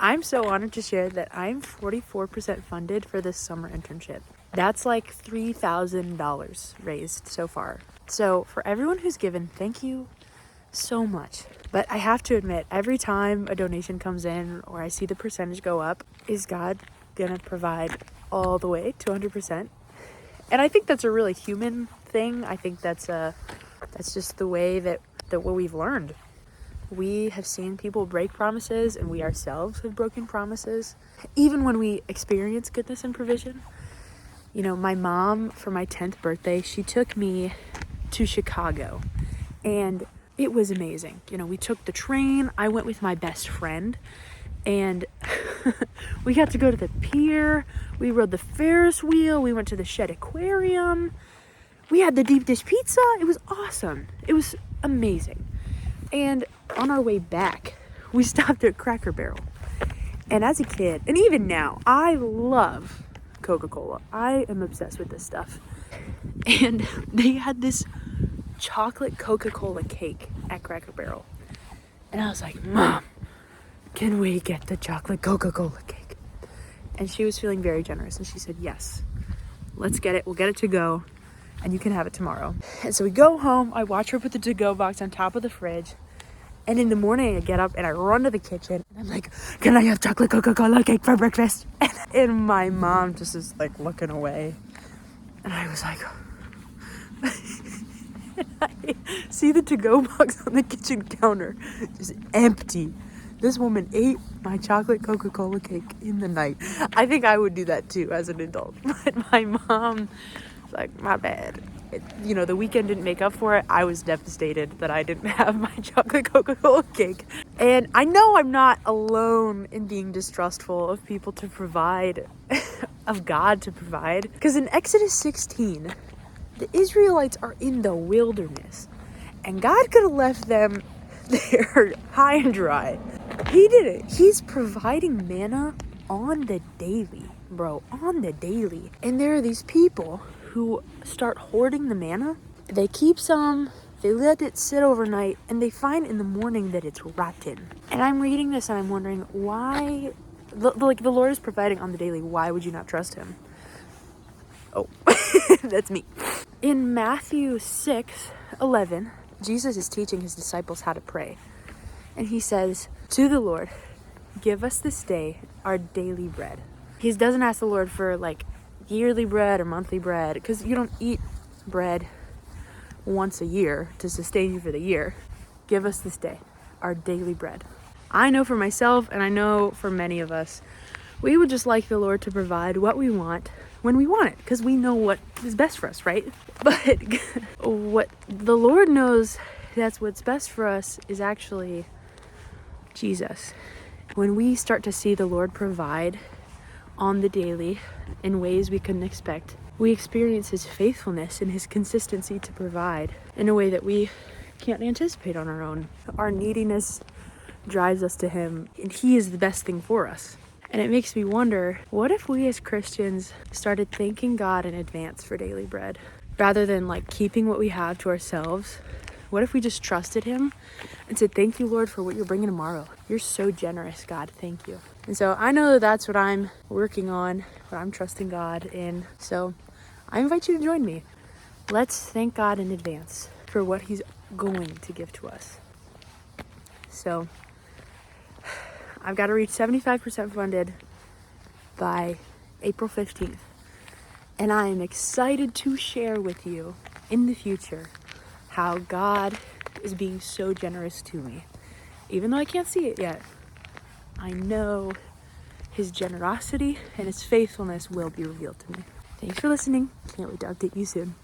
I'm so honored to share that I'm 44% funded for this summer internship. That's like $3,000 raised so far. So for everyone who's given, thank you so much. But I have to admit, every time a donation comes in or I see the percentage go up, is God gonna provide all the way to 100%? And I think that's a really human thing. I think that's just the way that what we've learned. We have seen people break promises, and we ourselves have broken promises. Even when we experience goodness and provision. You know, my mom, for my 10th birthday, she took me to Chicago, and it was amazing. You know, we took the train. I went with my best friend, and we got to go to the pier. We rode the Ferris wheel. We went to the Shed Aquarium. We had the deep dish pizza. It was awesome. It was amazing. And on our way back, we stopped at Cracker Barrel. And as a kid, and even now, I love Coca-Cola. I am obsessed with this stuff. And they had this chocolate Coca-Cola cake at Cracker Barrel. And I was like, Mom, can we get the chocolate Coca-Cola cake? And she was feeling very generous. And she said, yes, let's get it. We'll get it to go. And you can have it tomorrow. And so we go home. I watch her put the to-go box on top of the fridge. And in the morning, I get up and I run to the kitchen. And I'm like, can I have chocolate Coca-Cola cake for breakfast? And my mom just is like looking away. And I was like, and I see the to-go box on the kitchen counter, just empty. This woman ate my chocolate Coca-Cola cake in the night. I think I would do that too as an adult. But my mom... like, my bad. You know, the weekend didn't make up for it. I was devastated that I didn't have my chocolate Coca-Cola cake. And I know I'm not alone in being distrustful of people to provide, of God to provide. Because in Exodus 16, the Israelites are in the wilderness. And God could have left them there high and dry. He didn't. He's providing manna on the daily, bro, on the daily. And there are these people who start hoarding the manna. They keep some, they let it sit overnight, and they find in the morning that it's rotten. And I'm reading this and I'm wondering why, like the Lord is providing on the daily, why would you not trust him? Oh, that's me. In Matthew 6:11, Jesus is teaching his disciples how to pray. And he says, to the Lord, give us this day our daily bread. He doesn't ask the Lord for like yearly bread or monthly bread, because you don't eat bread once a year to sustain you for the year. Give us this day our daily bread. I know for myself, and I know for many of us, we would just like the Lord to provide what we want when we want it, because we know what is best for us, right? But what the Lord knows that's what's best for us is actually Jesus. When we start to see the Lord provide on the daily in ways we couldn't expect, we experience his faithfulness and his consistency to provide in a way that we can't anticipate on our own. Our neediness drives us to him, and he is the best thing for us. And it makes me wonder, what if we as Christians started thanking God in advance for daily bread rather than like keeping what we have to ourselves? What if we just trusted him and said, thank you, Lord, for what you're bringing tomorrow. You're so generous, God. Thank you. And so I know that that's what I'm working on, what I'm trusting God in. So I invite you to join me. Let's thank God in advance for what he's going to give to us. So I've got to reach 75% funded by April 15th. And I am excited to share with you in the future how God is being so generous to me. Even though I can't see it yet, I know his generosity and his faithfulness will be revealed to me. Thanks for listening. Can't wait to update you soon.